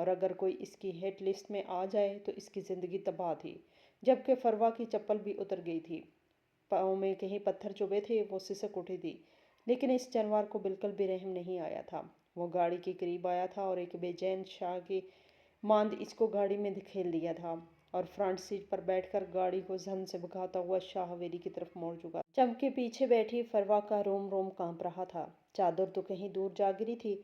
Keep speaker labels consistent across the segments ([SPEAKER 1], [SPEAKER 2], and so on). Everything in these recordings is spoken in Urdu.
[SPEAKER 1] اور اگر کوئی اس کی ہٹ لسٹ میں آ جائے تو اس کی زندگی تباہ تھی۔ جبکہ فروا کی چپل بھی اتر گئی تھی، پاؤں میں کہیں پتھر چبھے تھے، وہ سسک اٹھی تھی، لیکن اس جانور کو بالکل بھی رحم نہیں آیا تھا۔ وہ گاڑی کے قریب آیا تھا اور ایک بے چین شاہ کی ماند اس کو گاڑی میں دھکیل دیا تھا اور فرنٹ سیٹ پر بیٹھ کر گاڑی کو زن سے بھگاتا ہوا شاہ حویلی کی طرف موڑ چکا، جبکہ پیچھے بیٹھی فروا کا روم روم کانپ رہا تھا۔ چادر تو کہیں دور جا گری تھی،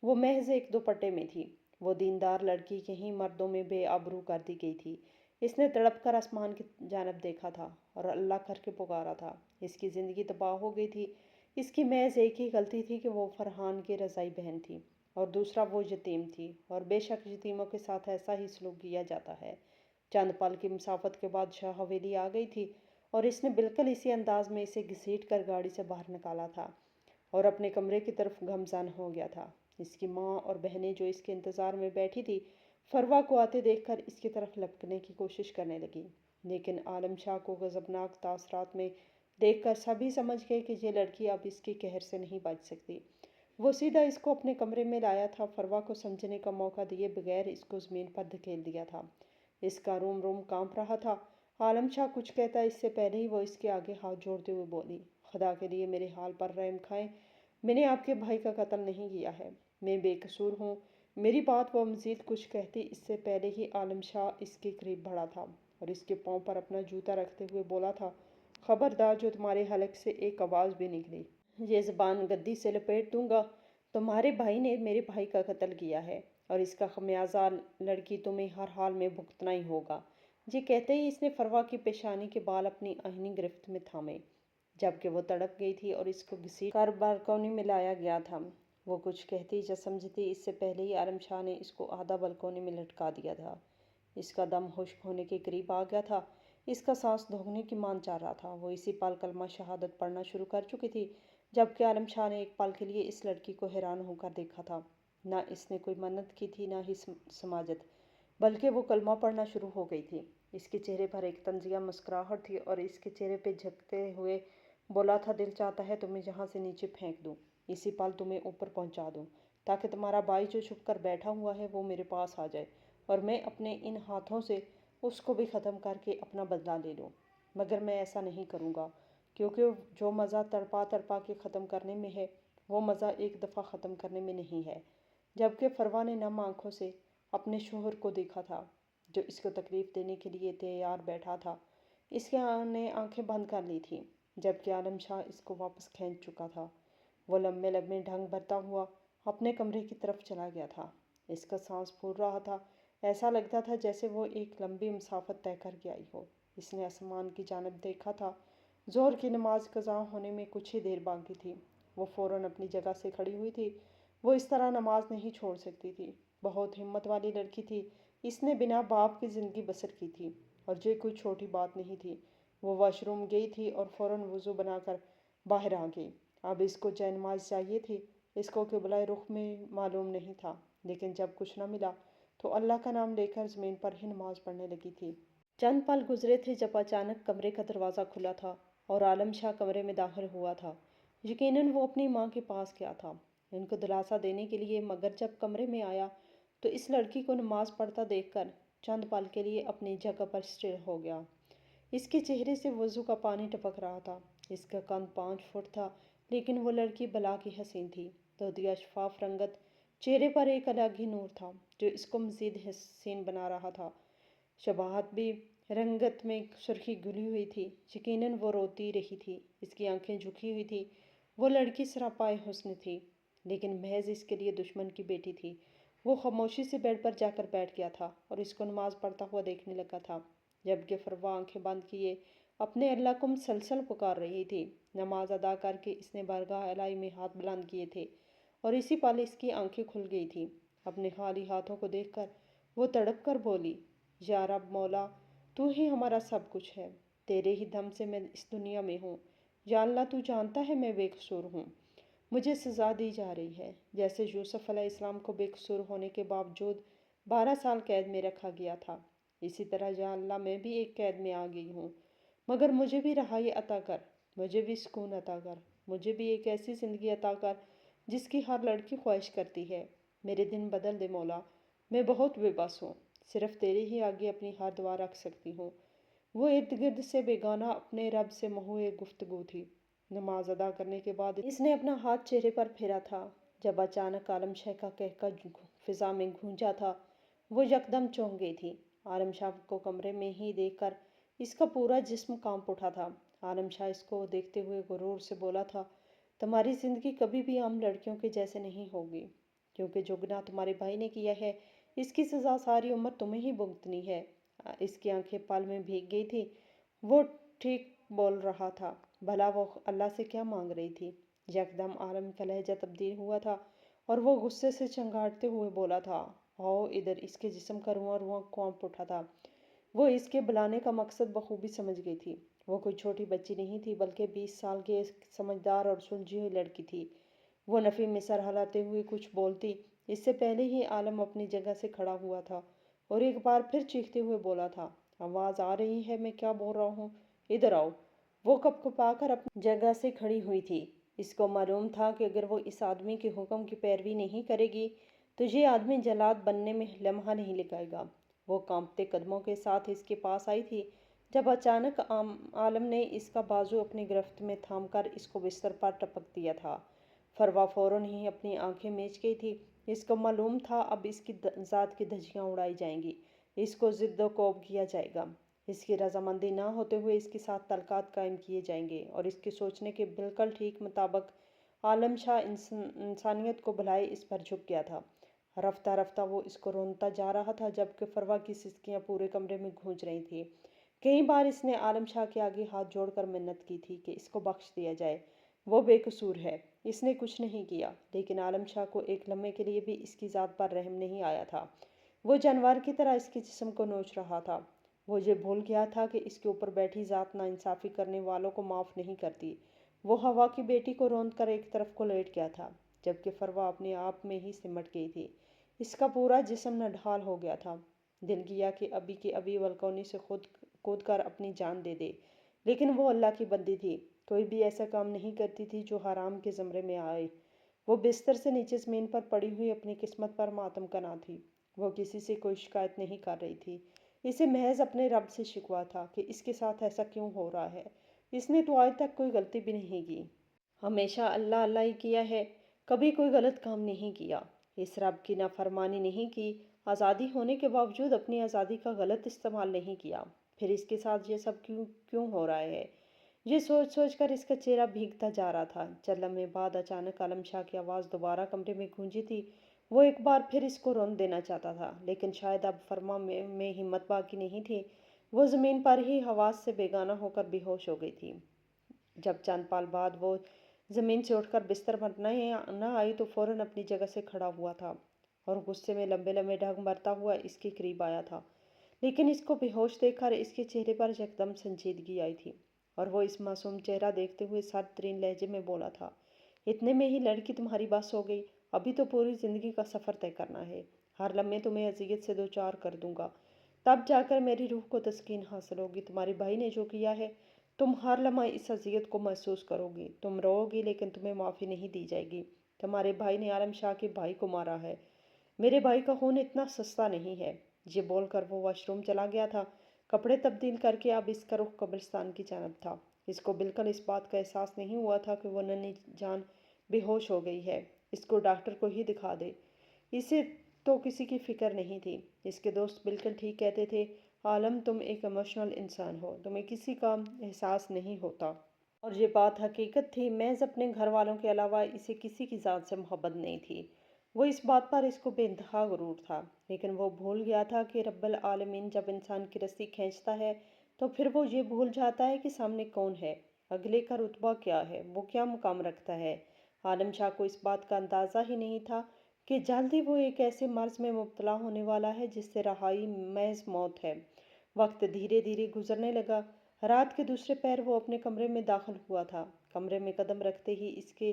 [SPEAKER 1] وہ محض ایک دوپٹے میں تھی۔ وہ دیندار لڑکی کہیں مردوں میں بے آبرو کر دی گئی تھی۔ اس نے تڑپ کر آسمان کی جانب دیکھا تھا اور اللہ کر کے پکارا تھا۔ اس کی زندگی تباہ ہو گئی تھی۔ اس کی محض ایک ہی غلطی تھی کہ وہ فرحان کی رضائی بہن تھی، اور دوسرا وہ یتیم تھی، اور بے شک یتیموں کے ساتھ ایسا ہی سلوک کیا جاتا ہے۔ چند پل کی مسافت کے بعد شاہ حویلی آ گئی تھی اور اس نے بالکل اسی انداز میں اسے گھسیٹ کر گاڑی سے باہر نکالا تھا اور اپنے کمرے کی طرف گامزن ہو گیا تھا۔ اس کی ماں اور بہنیں جو اس کے انتظار میں بیٹھی تھی، فروا کو آتے دیکھ کر اس کی طرف لپکنے کی کوشش کرنے لگی، لیکن عالم شاہ کو غضبناک تاثرات میں دیکھ کر سبھی سمجھ گئے کہ یہ لڑکی اب اس کے قہر سے نہیں بچ سکتی۔ وہ سیدھا اس کو اپنے کمرے میں لایا تھا، فروا کو سمجھنے کا موقع دیے بغیر اس کو زمین پر دھکیل دیا تھا۔ اس کا روم روم کانپ رہا تھا۔ عالم شاہ کچھ کہتا اس سے پہلے ہی وہ اس کے آگے ہاتھ جوڑتے ہوئے بولی، خدا کے لیے میرے حال پر رحم کھائیں، میں نے آپ کے بھائی کا قتل نہیں کیا ہے، میں بے قصور ہوں، میری بات۔ وہ مزید کچھ کہتی اس سے پہلے ہی عالم شاہ اس کے قریب بڑھا تھا اور اس کے پاؤں پر اپنا جوتا رکھتے ہوئے بولا تھا، خبردار جو تمہارے حلق سے ایک آواز بھی نکلی، یہ زبان گدی سے لپیٹ دوں گا۔ تمہارے بھائی نے میرے بھائی کا قتل کیا ہے اور اس کا خمیازہ لڑکی تمہیں ہر حال میں بھگتنا ہی ہوگا۔ یہ کہتے ہی اس نے فروا کی پیشانی کے بال اپنی آہنی گرفت میں تھامے، جبکہ وہ تڑپ گئی تھی اور اس کو گھسیٹ کر بالکونی میں لایا گیا تھا۔ وہ کچھ کہتی یا سمجھتی اس سے پہلے ہی عالم شاہ نے اس کو آدھا بالکونی میں لٹکا دیا تھا۔ اس کا دم خشک ہونے کے قریب آ گیا تھا، اس کا سانس دھونے کی مان چاہ رہا تھا۔ وہ اسی پل کلمہ شہادت پڑھنا شروع کر چکی تھی، جبکہ عالم شاہ نے ایک پل کے لیے اس لڑکی کو حیران ہو کر دیکھا تھا۔ نہ اس نے کوئی منت کی تھی، نہ ہی سماجت، بلکہ وہ کلمہ پڑھنا شروع ہو گئی تھی۔ اس کے چہرے پر ایک طنزیہ مسکراہٹ تھی اور اس کے چہرے پہ جھکتے ہوئے بولا تھا، دل چاہتا ہے تمہیں یہاں سے نیچے پھینک دوں، اسی پل تمہیں اوپر پہنچا دوں، تاکہ تمہارا بھائی جو چھپ کر بیٹھا ہوا ہے وہ میرے پاس آ جائے اور میں اپنے ان ہاتھوں سے اس کو بھی ختم کر کے اپنا بدلہ لے لوں۔ مگر میں ایسا نہیں کروں گا، کیونکہ جو مزہ تڑپا تڑپا کے ختم کرنے میں ہے، وہ مزہ ایک دفعہ ختم کرنے میں نہیں ہے۔ جبکہ فروا نے نم آنکھوں سے اپنے شوہر کو دیکھا تھا، جو اس کو تکلیف دینے کے لیے تیار بیٹھا تھا۔ اس نے آنکھیں بند کر لی تھیں، جبکہ عالم شاہ اس کو واپس کھینچ چکا تھا۔ وہ لمبے لمبے ڈھنگ بھرتا ہوا اپنے کمرے کی طرف چلا گیا تھا۔ اس کا سانس پھول رہا تھا، ایسا لگتا تھا جیسے وہ ایک لمبی مسافت طے کر کے آئی ہو۔ اس نے آسمان کی جانب دیکھا تھا۔ ظہر کی نماز قضا ہونے میں کچھ ہی دیر باقی تھی۔ وہ فوراً اپنی جگہ سے کھڑی ہوئی تھی۔ وہ اس طرح نماز نہیں چھوڑ سکتی تھی۔ بہت ہمت والی لڑکی تھی، اس نے بنا باپ کی زندگی بسر کی تھی، اور یہ کوئی چھوٹی بات نہیں تھی۔ وہ واش روم گئی تھی اور فوراً وضو بنا کر باہر آ گئی۔ اب اس کو جائے نماز چاہیے تھی۔ اس کو قبلہ رخ میں معلوم نہیں تھا، لیکن جب کچھ نہ ملا تو اللہ کا نام لے کر زمین پر ہی نماز پڑھنے لگی تھی۔ چند پل گزرے تھے جب اچانک کمرے کا دروازہ کھلا تھا اور عالم شاہ کمرے میں داخل ہوا تھا۔ یقیناً وہ اپنی ماں کے پاس گیا تھا ان کو دلاسا دینے کے لیے، مگر جب کمرے میں آیا تو اس لڑکی کو نماز پڑھتا دیکھ کر چند پل کے لیے اپنی جگہ پر اسٹل ہو گیا۔ اس کے چہرے سے وضو کا پانی ٹپک رہا تھا۔ اس کا قد 5 فٹ تھا، لیکن وہ لڑکی بلا کی حسین تھی۔ دودیا شفاف رنگت چہرے پر ایک الگ ہی نور تھا جو اس کو مزید حسین بنا رہا تھا۔ شباہت بھی رنگت میں سرخی گھلی ہوئی تھی۔ یقیناً وہ روتی رہی تھی، اس کی آنکھیں جھکی ہوئی تھیں۔ وہ لڑکی سراپائے حسن تھی، لیکن محض اس کے لیے دشمن کی بیٹی تھی۔ وہ خاموشی سے بیڈ پر جا کر بیٹھ گیا تھا اور اس کو نماز پڑھتا ہوا دیکھنے لگا تھا، جبکہ فروا آنکھیں بند کیے اپنے اللہ کو مسلسل پکار رہی تھی۔ نماز ادا کر کے اس نے بارگاہ الہی میں ہاتھ بلند کیے تھے اور اسی پل اس کی آنکھیں کھل گئی تھیں۔ اپنے خالی ہاتھوں کو دیکھ کر وہ تڑپ کر بولی، یا رب مولا، تو ہی ہمارا سب کچھ ہے، تیرے ہی دم سے میں اس دنیا میں ہوں۔ یا اللہ، تو جانتا ہے میں بے قصور ہوں، مجھے سزا دی جا رہی ہے، جیسے یوسف علیہ السلام کو بے قصور ہونے کے باوجود 12 سال قید میں رکھا گیا تھا، اسی طرح یا اللہ میں بھی ایک قید میں آ گئی ہوں، مگر مجھے بھی رہائی عطا کر، مجھے بھی سکون عطا کر، مجھے بھی ایک ایسی زندگی عطا کر جس کی ہر لڑکی خواہش کرتی ہے۔ میرے دن بدل دے مولا، میں بہت بے بس ہوں، صرف تیرے ہی آگے اپنی ہر دعا رکھ سکتی ہوں۔ وہ ارد گرد سے بیگانہ اپنے رب سے مہوئے گفتگو تھی۔ نماز ادا کرنے کے بعد اس نے اپنا ہاتھ چہرے پر پھیرا تھا جب اچانک عالم شاہ کا کہکا فضا میں گونجا تھا۔ وہ یکدم چونک گئی تھی۔ عالم شاہ کو کمرے میں ہی دیکھ کر اس کا پورا جسم کانپ اٹھا تھا۔ عالم شاہ اس کو دیکھتے ہوئے غرور سے بولا تھا، تمہاری زندگی کبھی بھی عام لڑکیوں کے جیسے نہیں ہوگی، کیونکہ جو گناہ تمہارے بھائی نے کیا ہے اس کی سزا ساری عمر تمہیں ہی بھگتنی ہے۔ اس کی آنکھیں پل میں بھیگ گئی تھی۔ وہ ٹھیک بول رہا تھا، بھلا وہ اللہ سے کیا مانگ رہی تھی؟ یکدم عالم کا لہجہ تبدیل ہوا تھا اور وہ غصے سے چنگاڑتے ہوئے بولا تھا، آؤ ادھر۔ اس کے جسم کا رواں رواں کانپ اٹھا تھا۔ وہ اس کے بلانے کا مقصد بخوبی سمجھ گئی تھی۔ وہ کوئی چھوٹی بچی نہیں تھی بلکہ 20 سال کی ایک سمجھدار اور سلجھی ہوئی لڑکی تھی۔ وہ نفی میں سر ہلاتے ہوئے کچھ بولتی اس سے پہلے ہی عالم اپنی جگہ سے کھڑا ہوا تھا اور ایک بار پھر چیختے ہوئے بولا تھا، آواز آ رہی ہے میں کیا بول رہا ہوں؟ ادھر آؤ۔ وہ کپ کپا کر اپنی جگہ سے کھڑی ہوئی تھی۔ اس کو معلوم تھا کہ اگر وہ اس آدمی کے حکم کی پیروی نہیں کرے گی تو یہ آدمی جلاد بننے میں لمحہ نہیں لگائے گا۔ وہ کانپتے قدموں کے ساتھ اس کے پاس آئی تھی جب اچانک عالم نے اس کا بازو اپنی گرفت میں تھام کر اس کو بستر پر ٹپک دیا تھا۔ فروا فوراً ہی اپنی آنکھیں میچ گئی تھی۔ اس کو معلوم تھا اب اس کی ذات کی دھجیاں اڑائی جائیں گی، اس کو ضد و کوب کیا جائے گا، اس کی رضامندی نہ ہوتے ہوئے اس کے ساتھ تعلقات قائم کیے جائیں گے، اور اس کے سوچنے کے بالکل ٹھیک مطابق عالم شاہ انسانیت کو بھلائے اس پر جھک گیا تھا۔ رفتہ رفتہ وہ اس کو رونتا جا رہا تھا جبکہ فروا کی سسکیاں پورے کمرے میں گونج رہی تھیں۔ کئی بار اس نے عالم شاہ کے آگے ہاتھ جوڑ کر منت کی تھی کہ اس کو بخش دیا جائے، وہ بے قصور ہے، اس نے کچھ نہیں کیا، لیکن عالم شاہ کو ایک لمحے کے لیے بھی اس کی ذات پر رحم نہیں آیا تھا۔ وہ جانور کی طرح اس کے جسم کو نوچ رہا تھا۔ وہ یہ بھول گیا تھا کہ اس کے اوپر بیٹھی ذات ناانصافی کرنے والوں کو معاف نہیں کرتی۔ وہ ہوا کی بیٹی کو روند کر ایک طرف کو لیٹ گیا تھا جبکہ فروا اپنے آپ میں ہی سمٹ گئی تھی۔ اس کا پورا جسم نڈھال ہو گیا تھا۔ دل کیا کہ ابھی کے ابھی بالکونی سے کود کر اپنی جان دے دے، لیکن وہ اللہ کی بندی تھی، کوئی بھی ایسا کام نہیں کرتی تھی جو حرام کے زمرے میں آئے۔ وہ بستر سے نیچے زمین پر پڑی ہوئی اپنی قسمت پر ماتم کرنا تھی۔ وہ کسی سے کوئی شکایت نہیں کر رہی تھی، اسے محض اپنے رب سے شکوہ تھا کہ اس کے ساتھ ایسا کیوں ہو رہا ہے۔ اس نے تو آج تک کوئی غلطی بھی نہیں کی، ہمیشہ اللہ اللہ ہی کیا ہے، کبھی کوئی غلط کام نہیں کیا، اس رب کی نافرمانی نہیں کی، آزادی ہونے کے باوجود اپنی آزادی کا غلط استعمال نہیں کیا، پھر اس کے ساتھ یہ سب کیوں ہو رہا ہے؟ یہ سوچ سوچ کر اس کا چہرہ بھیگتا جا رہا تھا۔ چند لمحے بعد اچانک عالم شاہ کی آواز دوبارہ کمرے میں گونجی تھی۔ وہ ایک بار پھر اس کو رون دینا چاہتا تھا، لیکن شاید اب فرما میں ہمت باقی نہیں تھی۔ وہ زمین پر ہی حواس سے بیگانہ ہو کر بے ہوش ہو گئی تھی۔ جب چند پل بعد وہ زمین سے اٹھ کر بستر پر نہ آئی تو فوراً اپنی جگہ سے کھڑا ہوا تھا اور غصے میں لمبے لمبے ڈھگ بھرتا ہوا اس کے قریب آیا تھا، لیکن اس کو بے ہوش دیکھ کر اس کے چہرے پر یکدم سنجیدگی آئی تھی اور وہ اس معصوم چہرہ دیکھتے ہوئے سرد ترین لہجے میں بولا تھا، اتنے میں ہی لڑکی تمہاری بس ہو گئی؟ ابھی تو پوری زندگی کا سفر طے کرنا ہے، ہر لمحے تمہیں اذیت سے دوچار کر دوں گا، تب جا کر میری روح کو تسکین حاصل ہوگی۔ تمہارے بھائی نے جو کیا ہے تم ہر لمحہ اس اذیت کو محسوس کرو گی، تم رو گی لیکن تمہیں معافی نہیں دی جائے گی۔ تمہارے بھائی نے عالم شاہ کے بھائی کو مارا ہے، میرے بھائی کا خون اتنا سستا نہیں ہے۔ یہ بول کر وہ واش روم چلا گیا تھا، کپڑے تبدیل کر کے۔ اب اس کا رخ قبرستان کی جانب تھا۔ اس کو بالکل اس بات کا احساس نہیں ہوا تھا کہ وہ ننھی جان بے ہوش ہو گئی ہے، اس کو ڈاکٹر کو ہی دکھا دے۔ اسے تو کسی کی فکر نہیں تھی۔ اس کے دوست بالکل ٹھیک کہتے تھے، عالم تم ایک ایموشنل انسان ہو، تمہیں کسی کا احساس نہیں ہوتا۔ اور یہ بات حقیقت تھی، محض اپنے گھر والوں کے علاوہ اسے کسی کی ذات سے محبت نہیں تھی۔ وہ اس بات پر اس کو بے انتہا غرور تھا، لیکن وہ بھول گیا تھا کہ رب العالمین جب انسان کی رسی کھینچتا ہے تو پھر وہ یہ بھول جاتا ہے کہ سامنے کون ہے، اگلے کا رتبہ کیا ہے، وہ کیا مقام رکھتا ہے۔ عالم شاہ کو اس بات کا اندازہ ہی نہیں تھا کہ جلد ہی وہ ایک ایسے مرض میں مبتلا ہونے والا ہے جس سے رہائی محض موت ہے۔ وقت دھیرے دھیرے گزرنے لگا۔ رات کے دوسرے پہر وہ اپنے کمرے میں داخل ہوا تھا۔ کمرے میں قدم رکھتے ہی اس کے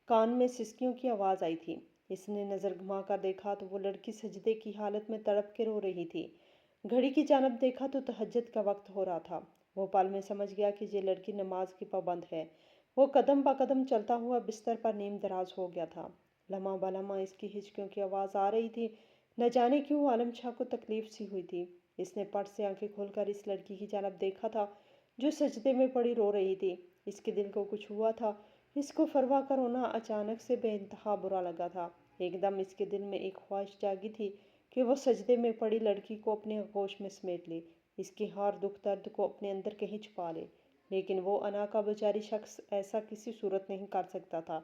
[SPEAKER 1] کان میں سسکیوں کی آواز آئی تھی۔ اس نے نظر گھما کر دیکھا تو وہ لڑکی سجدے کی حالت میں تڑپ کے رو رہی تھی۔ گھڑی کی جانب دیکھا تو تہجد کا وقت ہو رہا تھا۔ وہ پل میں سمجھ گیا کہ یہ لڑکی نماز کی پابند ہے۔ وہ قدم بہ قدم چلتا ہوا بستر پر نیم دراز ہو گیا تھا۔ لمحہ بہ لمحہ اس کی ہچکیوں کی آواز آ رہی تھی۔ نہ جانے کیوں عالم شاہ کو تکلیف سی ہوئی تھی۔ اس نے پٹ سے آنکھیں کھول کر اس لڑکی کی جانب دیکھا تھا جو سجدے میں پڑی رو رہی تھی۔ اس کے دل کو کچھ ہوا تھا۔ اس کو فروا کا رونا اچانک سے بے انتہا برا لگا تھا۔ ایک دم اس کے دل میں ایک خواہش جاگی تھی کہ وہ سجدے میں پڑی لڑکی کو اپنے آغوش میں سمیٹ لے، اس کی ہار دکھ درد کو اپنے اندر کہیں چھپا لے، لیکن وہ انا کا بیچاری شخص ایسا کسی صورت نہیں کر سکتا تھا۔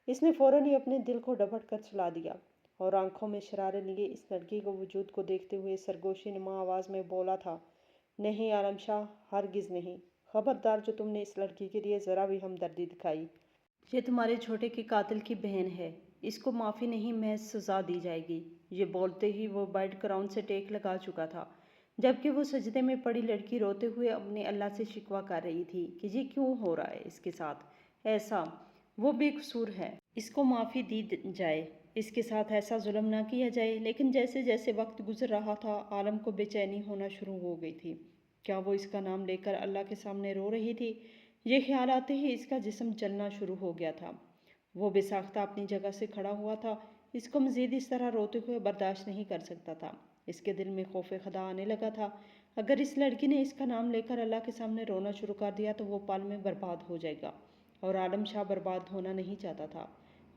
[SPEAKER 1] اس نے فوراً ہی اپنے دل کو ڈپٹ کر چلا دیا اور آنکھوں میں شرارے لیے اس لڑکی کو وجود کو دیکھتے ہوئے سرگوشی نما آواز میں بولا تھا، نہیں عالم شاہ، ہرگز نہیں۔ خبردار جو تم نے اس لڑکی کے لیے ذرا بھی ہمدردی دکھائی۔ یہ تمہارے چھوٹے کے قاتل کی بہن ہے، اس کو معافی نہیں محض سزا دی جائے گی۔ یہ بولتے ہی وہ بیڈ گراؤنڈ سے ٹیک لگا چکا تھا، جبکہ وہ سجدے میں پڑی لڑکی روتے ہوئے اپنے اللہ سے شکوہ کر رہی تھی کہ یہ کیوں ہو رہا ہے اس کے ساتھ ایسا، وہ بے قصور ہے، اس کو معافی دی جائے، اس کے ساتھ ایسا ظلم نہ کیا جائے۔ لیکن جیسے جیسے وقت گزر رہا تھا عالم کو بے چینی ہونا شروع ہو گئی تھی۔ کیا وہ اس کا نام لے کر اللہ کے سامنے رو رہی تھی؟ یہ خیال آتے ہی اس کا جسم چلنا شروع ہو گیا تھا۔ وہ بے ساختہ اپنی جگہ سے کھڑا ہوا تھا، اس کو مزید اس طرح روتے ہوئے برداشت نہیں کر سکتا تھا۔ اس کے دل میں خوف خدا آنے لگا تھا، اگر اس لڑکی نے اس کا نام لے کر اللہ کے سامنے رونا شروع کر دیا تو وہ پل میں برباد ہو جائے گا، اور عالم شاہ برباد ہونا نہیں چاہتا تھا۔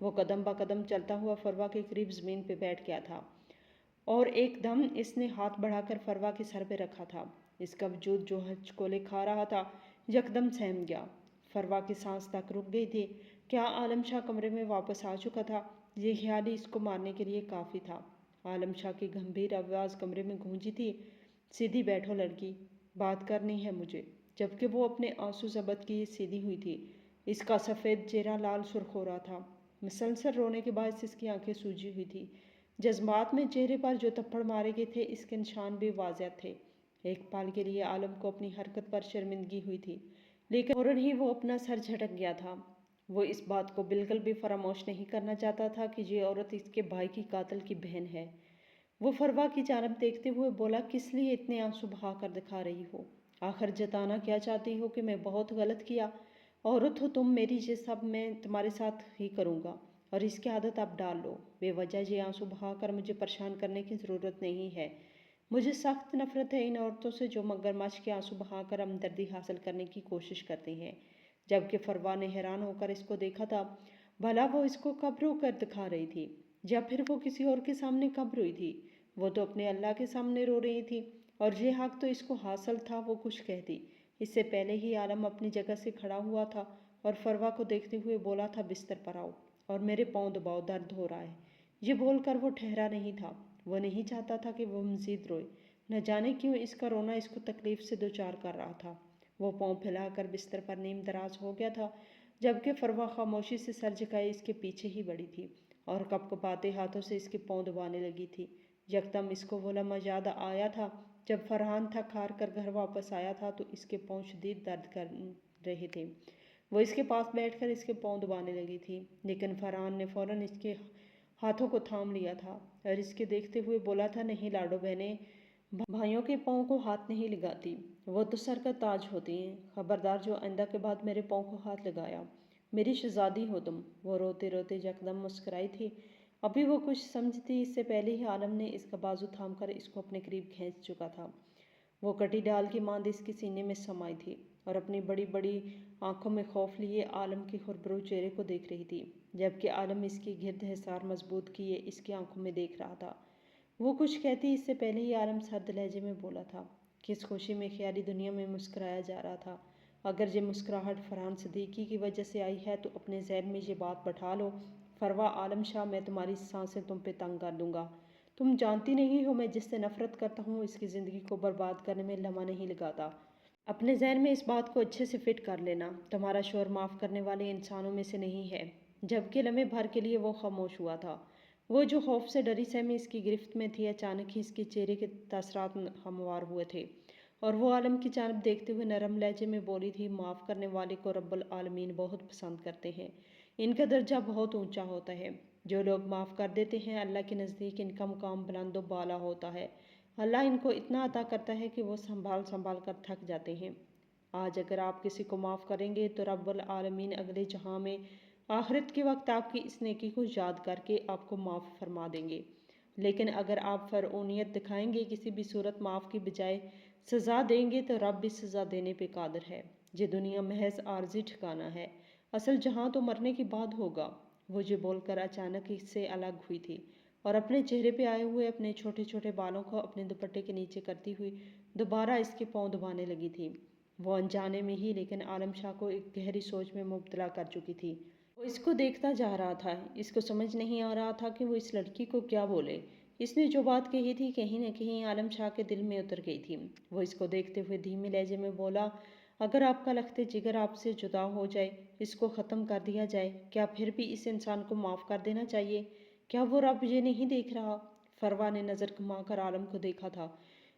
[SPEAKER 1] وہ قدم با قدم چلتا ہوا فروا کے قریب زمین پہ بیٹھ گیا تھا اور ایک دم اس نے ہاتھ بڑھا کر فروا کے سر پہ رکھا تھا۔ اس کا وجود جو ہچکولے کھا رہا تھا یکدم سہم گیا۔ فروا کی سانس تک رک گئی تھی۔ کیا عالم شاہ کمرے میں واپس آ چکا تھا؟ یہ خیال ہی اس کو مارنے کے لیے کافی تھا۔ عالم شاہ کی گمبھیر آواز کمرے میں گونجی تھی، سیدھی بیٹھو لڑکی، بات کرنی ہے مجھے۔ جبکہ وہ اپنے آنسو ضبط کیے سیدھی ہوئی تھی، اس کا سفید چہرہ لال سرخ ہو رہا تھا، مسلسل رونے کے باعث اس کی آنکھیں سوجی ہوئی تھی۔ جذبات میں چہرے پر جو تھپڑ مارے گئے تھے اس کے نشان بھی واضح تھے۔ ایک پل کے لیے عالم کو اپنی حرکت پر شرمندگی ہوئی تھی، لیکن فوراً ہی وہ اپنا سر جھٹک گیا تھا۔ وہ اس بات کو بالکل بھی فراموش نہیں کرنا چاہتا تھا کہ یہ عورت اس کے بھائی کی قاتل کی بہن ہے۔ وہ فروا کی جانب دیکھتے ہوئے بولا، کس لیے اتنے آنسو بہا کر دکھا رہی ہو؟ آخر جتانا کیا چاہتی ہو کہ میں بہت غلط کیا؟ عورت ہو تم، میری یہ سب میں تمہارے ساتھ ہی کروں گا، اور اس کی عادت اب ڈال لو۔ بے وجہ یہ آنسو بہا کر مجھے پریشان کرنے کی ضرورت نہیں ہے۔ مجھے سخت نفرت ہے ان عورتوں سے جو مگرمچھ کے آنسو بہا کر ہمدردی حاصل کرنے کی کوشش کرتی ہیں۔ جبکہ فروا نے حیران ہو کر اس کو دیکھا تھا، بھلا وہ اس کو کب رو کر دکھا رہی تھی، یا پھر وہ کسی اور کے سامنے کب روئی تھی؟ وہ تو اپنے اللہ کے سامنے رو رہی تھی، اور یہ حق تو اس کو حاصل تھا وہ کچھ کہتی۔ اس سے پہلے ہی عالم اپنی جگہ سے کھڑا ہوا تھا اور فروا کو دیکھتے ہوئے بولا تھا، بستر پر آؤ اور میرے پاؤں دباؤ، درد ہو رہا ہے۔ یہ بول کر وہ ٹھہرا نہیں تھا، وہ نہیں چاہتا تھا کہ وہ مزید روئے، نہ جانے کیوں اس کا رونا اس کو تکلیف سے دوچار کر رہا تھا۔ وہ پاؤں پھیلا کر بستر پر نیم دراز ہو گیا تھا، جبکہ فروا خاموشی سے سر جھکائے اس کے پیچھے ہی بڑی تھی اور کپ کپاتے ہاتھوں سے اس کے پاؤں دبانے لگی تھی۔ یکدم اس کو وہ لمحہ یاد آیا تھا جب فرحان تھک ہار کر گھر واپس آیا تھا تو اس کے پاؤں شدید درد کر رہے تھے۔ وہ اس کے پاس بیٹھ کر اس کے پاؤں دبانے لگی تھی، لیکن فرحان نے فوراً اس کے ہاتھوں کو تھام لیا تھا اور اس کے دیکھتے ہوئے بولا تھا، نہیں لاڈو بہنیں بھائیوں کے پاؤں کو ہاتھ نہیں لگاتی، وہ تو سر کا تاج ہوتی ہیں۔ خبردار جو آئندہ کے بعد میرے پاؤں کو ہاتھ لگایا، میری شہزادی ہو تم۔ وہ روتے روتے یکدم مسکرائی تھی۔ ابھی وہ کچھ سمجھتی اس سے پہلے ہی عالم نے اس کا بازو تھام کر اس کو اپنے قریب کھینچ چکا تھا۔ وہ کٹی ڈال کی ماند اس کے سینے میں سم آئی تھی اور اپنی بڑی بڑی آنکھوں میں خوف لیے عالم کے خربرو چہرے کو دیکھ رہی تھی، جبکہ عالم اس کی گرد حصار مضبوط کیے اس کی آنکھوں میں دیکھ رہا تھا۔ وہ کچھ کہتی اس سے پہلے ہی عالم سرد لہجے میں بولا تھا، کس خوشی میں خیالی دنیا میں مسکرایا جا رہا تھا۔ اگر یہ مسکراہٹ فرحان صدیقی کی وجہ سے آئی ہے تو اپنے ذہن میں یہ بات بٹھا لو، فروا عالم شاہ، میں تمہاری سانسیں تم پہ تنگ کر دوں گا۔ تم جانتی نہیں ہو میں جس سے نفرت کرتا ہوں اس کی زندگی کو برباد کرنے میں لمحہ نہیں لگاتا۔ اپنے ذہن میں اس بات کو اچھے سے فٹ کر لینا، تمہارا شوہر معاف کرنے والے انسانوں میں سے نہیں ہے۔ جبکہ لمحے بھر کے لیے وہ خاموش ہوا تھا۔ وہ جو خوف سے ڈری سہمی اس کی گرفت میں تھی، اچانک ہی اس کے چہرے کے تاثرات ہموار ہوئے تھے اور وہ عالم کی جانب دیکھتے ہوئے نرم لہجے میں بولی تھی، معاف کرنے والے کو رب العالمین بہت پسند کرتے ہیں، ان کا درجہ بہت اونچا ہوتا ہے۔ جو لوگ معاف کر دیتے ہیں اللہ کے نزدیک ان کا مقام بلند و بالا ہوتا ہے۔ اللہ ان کو اتنا عطا کرتا ہے کہ وہ سنبھال سنبھال کر تھک جاتے ہیں۔ آج اگر آپ کسی کو معاف کریں گے تو رب العالمین اگلے جہاں میں آخرت کے وقت آپ کی اس نیکی کو یاد کر کے آپ کو معاف فرما دیں گے، لیکن اگر آپ فرعونیت دکھائیں گے، کسی بھی صورت معاف کی بجائے سزا دیں گے، تو رب بھی سزا دینے پہ قادر ہے۔ یہ دنیا محض عارضی ٹھکانہ ہے، اصل جہاں تو مرنے کے بعد ہوگا۔ وہ یہ بول کر اچانک اس سے الگ ہوئی تھی اور اپنے چہرے پہ آئے ہوئے اپنے چھوٹے چھوٹے بالوں کو اپنے دوپٹے کے نیچے کرتی ہوئی دوبارہ اس کے پاؤں دبانے لگی تھی۔ وہ انجانے میں ہی لیکن عالم شاہ کو ایک گہری سوچ میں مبتلا کر چکی تھی۔ وہ اس کو دیکھتا جا رہا تھا، اس کو سمجھ نہیں آ رہا تھا کہ وہ اس لڑکی کو کیا بولے۔ اس نے جو بات کہی تھی کہیں نہ کہیں عالم شاہ کے دل میں اتر گئی تھی۔ وہ اس کو دیکھتے ہوئے دھیمے لہجے میں بولا، اگر آپ کا لخت جگر آپ سے جدا ہو جائے، اس کو ختم کر دیا جائے، کیا پھر بھی اس انسان کو معاف کر دینا چاہیے؟ کیا وہ رب یہ نہیں دیکھ رہا؟ فروا نے نظر گھما کر عالم کو دیکھا تھا،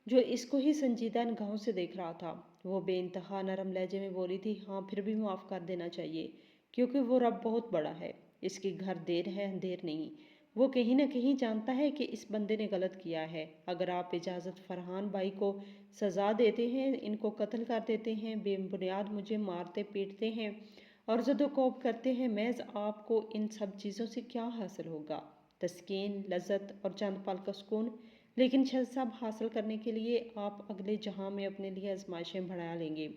[SPEAKER 1] جو اس کو ہی سنجیدہ نگاہوں سے دیکھ رہا تھا۔ وہ بے انتہا نرم لہجے میں بولی تھی، ہاں پھر بھی معاف کر دینا چاہیے، کیونکہ وہ رب بہت بڑا ہے، اس کے گھر دیر ہے اندھیر نہیں۔ وہ کہیں نہ کہیں جانتا ہے کہ اس بندے نے غلط کیا ہے۔ اگر آپ اجازت فرحان بھائی کو سزا دیتے ہیں، ان کو قتل کر دیتے ہیں، بے بنیاد مجھے مارتے پیٹتے ہیں اور زد و کوب کرتے ہیں، محض آپ کو ان سب چیزوں سے کیا حاصل ہوگا؟ تسکین، لذت اور چند پل کا سکون۔ لیکن سب حاصل کرنے کے لیے آپ اگلے جہاں میں اپنے لیے آزمائشیں بڑھا لیں گے۔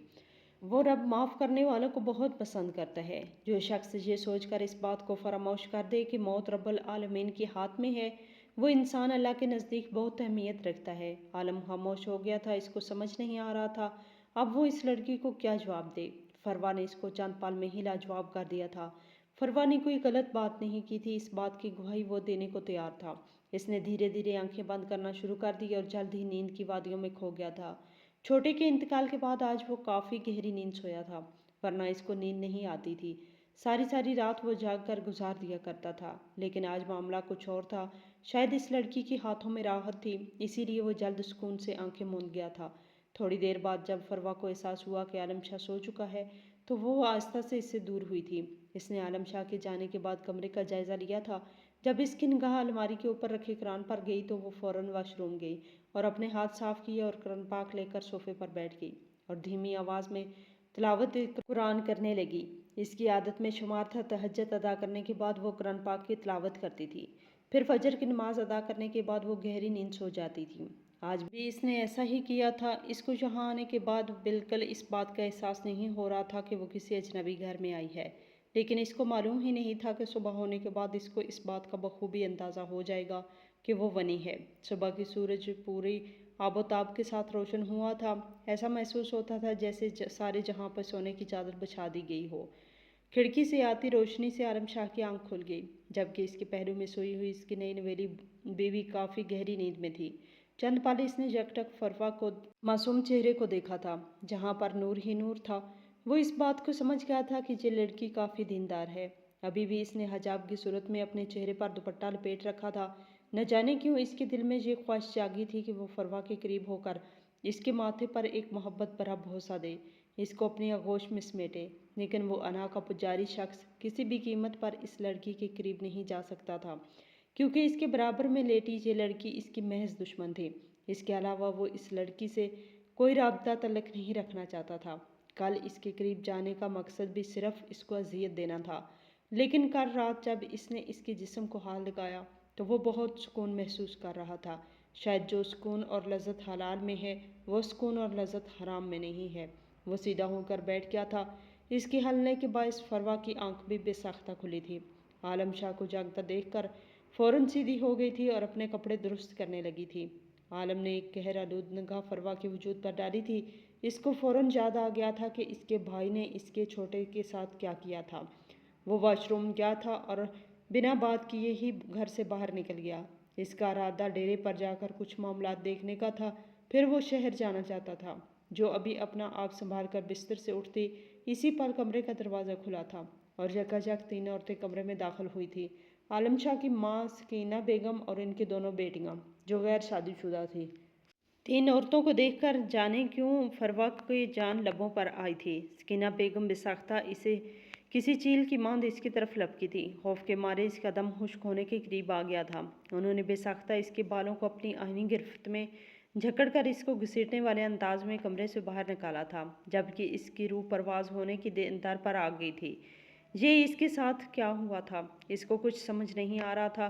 [SPEAKER 1] وہ رب معاف کرنے والوں کو بہت پسند کرتا ہے۔ جو شخص یہ سوچ کر اس بات کو فراموش کر دے کہ موت رب العالمین کے ہاتھ میں ہے، وہ انسان اللہ کے نزدیک بہت اہمیت رکھتا ہے۔ عالم خاموش ہو گیا تھا، اس کو سمجھ نہیں آ رہا تھا اب وہ اس لڑکی کو کیا جواب دے۔ فروا نے اس کو چند پل میں ہی لاجواب کر دیا تھا۔ فروا نے کوئی غلط بات نہیں کی تھی، اس بات کی گواہی وہ دینے کو تیار تھا۔ اس نے دھیرے دھیرے آنکھیں بند کرنا شروع کر دی اور جلد ہی نیند کی وادیوں میں کھو گیا تھا۔ چھوٹے کے انتقال کے بعد آج وہ کافی گہری نیند سویا تھا، ورنہ اس کو نیند نہیں آتی تھی۔ ساری رات وہ جاگ کر گزار دیا کرتا تھا، لیکن آج معاملہ کچھ اور تھا۔ شاید اس لڑکی کے ہاتھوں میں راحت تھی، اسی لیے وہ جلد سکون سے آنکھیں موند گیا تھا۔ تھوڑی دیر بعد جب فروا کو احساس ہوا کہ عالم شاہ سو چکا ہے، تو وہ آہستہ سے اس سے دور ہوئی تھی۔ اس نے عالم شاہ کے جانے کے بعد کمرے کا جائزہ لیا تھا۔ جب اس کی نگاہ الماری کے اوپر رکھے قرآن پر گئی تو وہ فوراً واش روم گئی اور اپنے ہاتھ صاف کیے اور قرآن پاک لے کر صوفے پر بیٹھ گئی اور دھیمی آواز میں تلاوت قرآن کرنے لگی۔ اس کی عادت میں شمار تھا، تہجد ادا کرنے کے بعد وہ قرآن پاک کی تلاوت کرتی تھی، پھر فجر کی نماز ادا کرنے کے بعد وہ گہری نیند سو جاتی تھی۔ آج بھی اس نے ایسا ہی کیا تھا۔ اس کو یہاں آنے کے بعد بالکل اس بات کا احساس نہیں ہو رہا تھا کہ وہ کسی اجنبی گھر میں آئی ہے، لیکن اس کو معلوم ہی نہیں تھا کہ صبح ہونے کے بعد اس کو اس بات کا بخوبی اندازہ ہو جائے گا کہ وہ ونی ہے۔ صبح کی سورج پوری آب و تاب کے ساتھ روشن ہوا تھا، ایسا محسوس ہوتا تھا جیسے سارے جہاں پر سونے کی چادر بچھا دی گئی ہو۔ کھڑکی سے آتی روشنی سے عالم شاہ کی آنکھ کھل گئی، جبکہ اس کے پہلو میں سوئی ہوئی اس کی نئی نویلی بیوی کافی گہری نیند میں تھی۔ چند پل اس نے یکٹک فروا کو معصوم چہرے کو دیکھا تھا، جہاں پر نور ہی نور تھا۔ وہ اس بات کو سمجھ گیا تھا کہ یہ لڑکی کافی دیندار ہے۔ ابھی بھی اس نے حجاب کی صورت میں اپنے چہرے پر دوپٹہ لپیٹ رکھا تھا۔ نہ جانے کیوں اس کے دل میں یہ خواہش جاگی تھی کہ وہ فروا کے قریب ہو کر اس کے ماتھے پر ایک محبت بھرا بوسہ دے، اس کو اپنی آغوش میں سمیٹے۔ لیکن وہ انا کا پجاری شخص کسی بھی قیمت پر اس لڑکی کے قریب نہیں جا سکتا تھا، کیونکہ اس کے برابر میں لیٹی یہ لڑکی اس کی محض دشمن تھی۔ اس کے علاوہ وہ اس لڑکی سے کوئی رابطہ تعلق نہیں رکھنا چاہتا تھا۔ کل اس کے قریب جانے کا مقصد بھی صرف اس کو اذیت دینا تھا، لیکن کل رات جب اس نے اس کے جسم کو ہاتھ لگایا تو وہ بہت سکون محسوس کر رہا تھا۔ شاید جو سکون اور لذت حلال میں ہے، وہ سکون اور لذت حرام میں نہیں ہے۔ وہ سیدھا ہو کر بیٹھ گیا تھا۔ اس کے ہلنے کے باعث فروا کی آنکھ بھی بے ساختہ کھلی تھی۔ عالم شاہ کو جاگتا دیکھ کر فوراً سیدھی ہو گئی تھی اور اپنے کپڑے درست کرنے لگی تھی۔ عالم نے ایک قہر آلود نگاہ فروا کے وجود پر ڈالی تھی۔ اس کو فوراً یاد آ گیا تھا کہ اس کے بھائی نے اس کے چھوٹے کے ساتھ کیا کیا تھا۔ وہ واش روم گیا تھا اور بنا بات کیے ہی گھر سے باہر نکل گیا۔ اس کا ارادہ ڈیرے پر جا کر کچھ معاملات دیکھنے کا تھا، پھر وہ شہر جانا چاہتا تھا۔ جو ابھی اپنا آپ سنبھال کر بستر سے اٹھتی، اسی پل کمرے کا دروازہ کھلا تھا اور یکایک 3 عورتیں کمرے میں داخل ہوئی تھیں۔ عالم شاہ کی ماں سکینہ بیگم اور ان کی 2 بیٹیاں، جو غیر شادی شدہ تھیں۔ 3 عورتوں کو دیکھ کر جانے کیوں فروا کی جان لبوں پر آئی تھی۔ سکینہ بیگم بے ساختہ اسے کسی چیل کی ماند اس کی طرف لپکی تھی۔ خوف کے مارے اس کا دم خشک ہونے کے قریب آ گیا تھا۔ انہوں نے بے ساختہ اس کے بالوں کو اپنی آہنی گرفت میں جکڑ کر اس کو گھسیٹنے والے انداز میں کمرے سے باہر نکالا تھا، جبکہ اس کی روح پرواز ہونے کی در پر آ گئی تھی۔ یہ اس کے ساتھ کیا ہوا تھا؟ اس کو کچھ سمجھ نہیں آ رہا تھا۔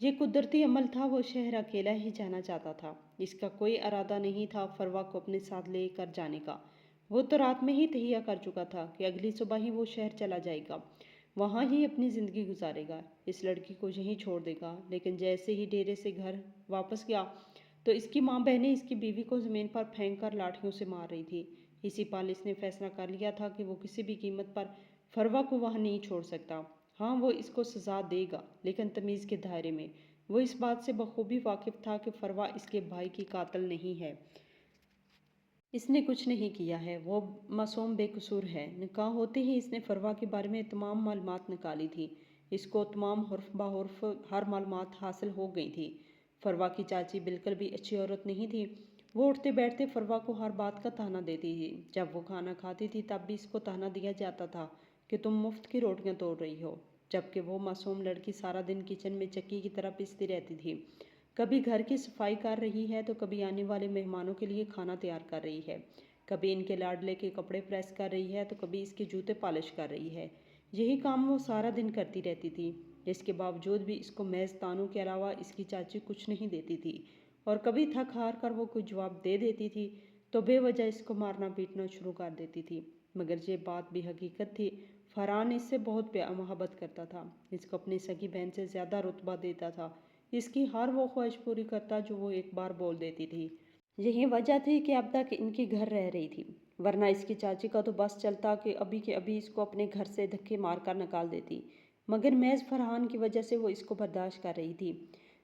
[SPEAKER 1] یہ قدرتی عمل تھا، وہ شہر اکیلا ہی جانا چاہتا تھا، اس کا کوئی ارادہ نہیں تھا فروا کو اپنے ساتھ لے کر جانے کا۔ وہ تو رات میں ہی تہیہ کر چکا تھا کہ اگلی صبح ہی وہ شہر چلا جائے گا، وہاں ہی اپنی زندگی گزارے گا، اس لڑکی کو یہیں چھوڑ دے گا۔ لیکن جیسے ہی ڈیرے سے گھر واپس گیا تو اس کی ماں بہنیں اس کی بیوی کو زمین پر پھینک کر لاٹھیوں سے مار رہی تھی۔ اسی پل اس نے فیصلہ کر لیا تھا کہ وہ کسی بھی قیمت پر فروا کو وہاں نہیں چھوڑ سکتا۔ ہاں، وہ اس کو سزا دے گا، لیکن تمیز کے دائرے میں۔ وہ اس بات سے بخوبی واقف تھا کہ فروا اس کے بھائی کی قاتل نہیں ہے، اس نے کچھ نہیں کیا ہے، وہ معصوم بے قصور ہے۔ نکاح ہوتے ہی اس نے فروا کے بارے میں تمام معلومات نکالی تھی، اس کو تمام حرف بحرف ہر معلومات حاصل ہو گئی تھی۔ فروا کی چاچی بالکل بھی اچھی عورت نہیں تھی، وہ اٹھتے بیٹھتے فروا کو ہر بات کا طعنہ دیتی تھی۔ جب وہ کھانا کھاتی تھی تب بھی اس کو طعنہ دیا جاتا تھا کہ تم مفت کی روٹیاں توڑ رہی ہو، جبکہ وہ معصوم لڑکی سارا دن کچن میں چکی کی طرح پیستی رہتی تھی، کبھی گھر کی صفائی کر رہی ہے تو کبھی آنے والے مہمانوں کے لیے کھانا تیار کر رہی ہے، کبھی ان کے لاڈلے کے کپڑے پریس کر رہی ہے تو کبھی اس کے جوتے پالش کر رہی ہے۔ یہی کام وہ سارا دن کرتی رہتی تھی۔ اس کے باوجود بھی اس کو محض طعنوں کے علاوہ اس کی چاچی کچھ نہیں دیتی تھی، اور کبھی تھک ہار کر وہ کوئی جواب دے دیتی تھی تو بے وجہ اس کو مارنا پیٹنا شروع کر دیتی تھی۔ مگر یہ بات بھی حقیقت تھی، فرحان اس سے بہت محبت کرتا تھا، اس کو اپنی سگی بہن سے زیادہ رتبہ دیتا تھا، اس کی ہر وہ خواہش پوری کرتا جو وہ ایک بار بول دیتی تھی۔ یہی وجہ تھی کہ اب تک ان کے گھر رہ رہی تھی، ورنہ اس کی چاچی کا تو بس چلتا کہ ابھی کے ابھی اس کو اپنے گھر سے دھکے مار کر نکال دیتی، مگر محض فرحان کی وجہ سے وہ اس کو برداشت کر رہی تھی۔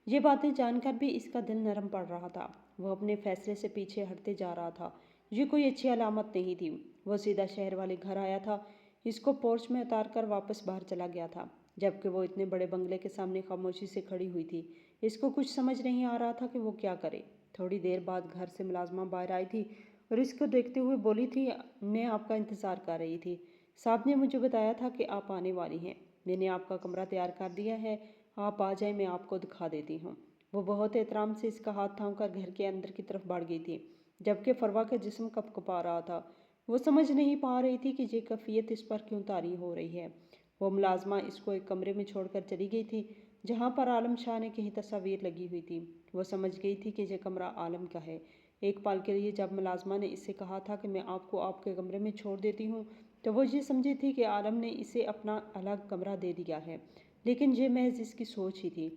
[SPEAKER 1] یہ باتیں جان کر بھی اس کا دل نرم پڑ رہا تھا، وہ اپنے فیصلے سے پیچھے ہٹتے جا رہا تھا۔ یہ کوئی اچھی علامت نہیں تھی۔ وہ سیدھا شہر والے گھر آیا تھا، اس کو پورچ میں اتار کر واپس باہر چلا گیا تھا، جبکہ وہ اتنے بڑے بنگلے کے سامنے خاموشی سے کھڑی ہوئی تھی۔ اس کو کچھ سمجھ نہیں آ رہا تھا کہ وہ کیا کرے۔ تھوڑی دیر بعد گھر سے ملازمہ باہر آئی تھی اور اس کو دیکھتے ہوئے بولی تھی، میں آپ کا انتظار کر رہی تھی، صاحب نے مجھے بتایا تھا کہ آپ آنے والی ہیں، میں نے آپ کا کمرہ تیار کر دیا ہے، آپ آ جائیں، میں آپ کو دکھا دیتی ہوں۔ وہ بہت احترام سے اس کا ہاتھ تھام کر گھر کے اندر کی طرف بڑھ گئی تھی، جبکہ فروا کا جسم کپ کپا رہا تھا۔ وہ سمجھ نہیں پا رہی تھی کہ یہ کیفیت اس پر کیوں طاری ہو رہی ہے۔ وہ ملازمہ اس کو ایک کمرے میں چھوڑ کر چلی گئی تھی جہاں پر عالم شاہ نے کہیں تصاویر لگی ہوئی تھی۔ وہ سمجھ گئی تھی کہ یہ کمرہ عالم کا ہے۔ ایک پل کے لیے جب ملازمہ نے اس سے کہا تھا کہ میں آپ کو آپ کے کمرے میں چھوڑ دیتی ہوں تو وہ یہ سمجھی تھی کہ عالم نے اسے اپنا الگ کمرہ دے دیا ہے، لیکن یہ محض اس کی سوچ ہی تھی۔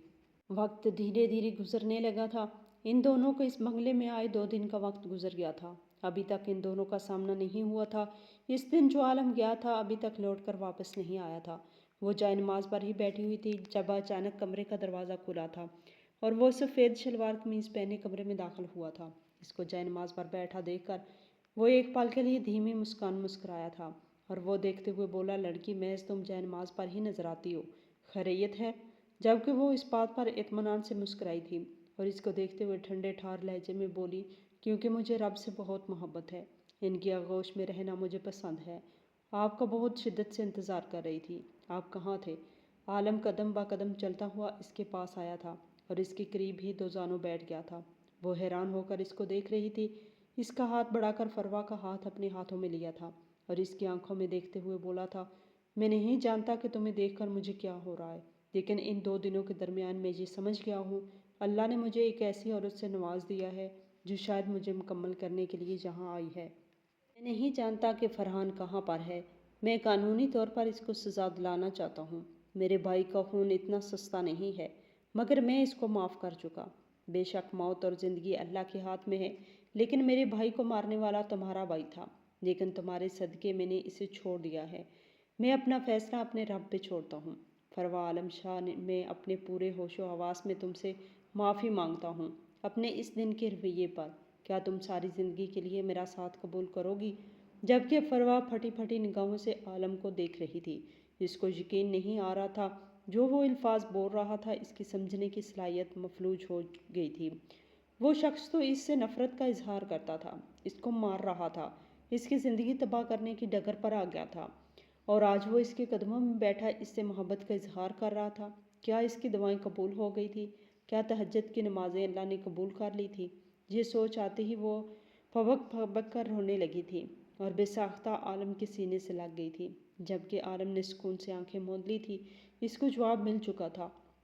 [SPEAKER 1] وقت دھیرے دھیرے گزرنے لگا تھا۔ ان دونوں کو اس بنگلے میں آئے 2 دن کا وقت گزر گیا تھا، ابھی تک ان دونوں کا سامنا نہیں ہوا تھا۔ اس دن جو عالم گیا تھا ابھی تک لوٹ کر واپس نہیں آیا تھا۔ وہ جائے نماز پر ہی بیٹھی ہوئی تھی جب اچانک کمرے کا دروازہ کھلا تھا اور وہ سفید شلوار قمیض پہنے کمرے میں داخل ہوا تھا۔ اس کو جائے نماز پر بیٹھا دیکھ کر وہ ایک پل کے لیے دھیمی مسکان مسکرایا تھا اور وہ دیکھتے ہوئے بولا، لڑکی محض تم جائے نماز پر ہی نظر آتی ہو، خیریت ہے؟ جبکہ وہ اس بات پر اطمینان سے مسکرائی تھی اور اس کو دیکھتے ہوئے ٹھنڈے ٹھار لہجے میں بولی، کیونکہ مجھے رب سے بہت محبت ہے، ان کی آغوش میں رہنا مجھے پسند ہے، آپ کا بہت شدت سے انتظار کر رہی تھی، آپ کہاں تھے؟ عالم قدم با قدم چلتا ہوا اس کے پاس آیا تھا اور اس کے قریب ہی دوزانوں بیٹھ گیا تھا۔ وہ حیران ہو کر اس کو دیکھ رہی تھی۔ اس کا ہاتھ بڑھا کر فروا کا ہاتھ اپنے ہاتھوں میں لیا تھا اور اس کی آنکھوں میں دیکھتے ہوئے بولا تھا، میں نہیں جانتا کہ تمہیں دیکھ کر مجھے کیا ہو رہا ہے، لیکن ان 2 دنوں کے درمیان میں یہ سمجھ گیا ہوں، اللہ نے مجھے ایک ایسی عورت سے نواز دیا ہے جو شاید مجھے مکمل کرنے کے لیے یہاں آئی ہے۔ میں نہیں جانتا کہ فرحان کہاں پر ہے، میں قانونی طور پر اس کو سزا دلانا چاہتا ہوں، میرے بھائی کا خون اتنا سستا نہیں ہے، مگر میں اس کو معاف کر چکا۔ بے شک موت اور زندگی اللہ کے ہاتھ میں ہے، لیکن میرے بھائی کو مارنے والا تمہارا بھائی تھا، لیکن تمہارے صدقے میں نے اسے چھوڑ دیا ہے۔ میں اپنا فیصلہ اپنے رب پہ چھوڑتا ہوں۔ فروا عالم شاہ میں اپنے پورے ہوش و حواس میں تم سے معافی مانگتا ہوں اپنے اس دن کے رویے پر، کیا تم ساری زندگی کے لیے میرا ساتھ قبول کرو گی؟ جبکہ فروا پھٹی پھٹی نگاہوں سے عالم کو دیکھ رہی تھی، اس کو یقین نہیں آ رہا تھا، جو وہ الفاظ بول رہا تھا اس کی سمجھنے کی صلاحیت مفلوج ہو گئی تھی۔ وہ شخص تو اس سے نفرت کا اظہار کرتا تھا، اس کو مار رہا تھا، اس کی زندگی تباہ کرنے کی ڈگر پر آ گیا تھا، اور آج وہ اس کے قدموں میں بیٹھا اس سے محبت کا اظہار کر رہا تھا۔ کیا اس کی دعائیں قبول ہو گئی تھی؟ کیا تہجد کی نمازیں اللہ نے قبول کر لی تھی؟ یہ سوچ آتے ہی وہ پھبک پھبک کر رونے لگی تھی اور بے ساختہ عالم کے سینے سے لگ گئی تھی، جبکہ عالم نے سکون سے آنکھیں موند لی تھی، اس کو جواب مل چکا تھا۔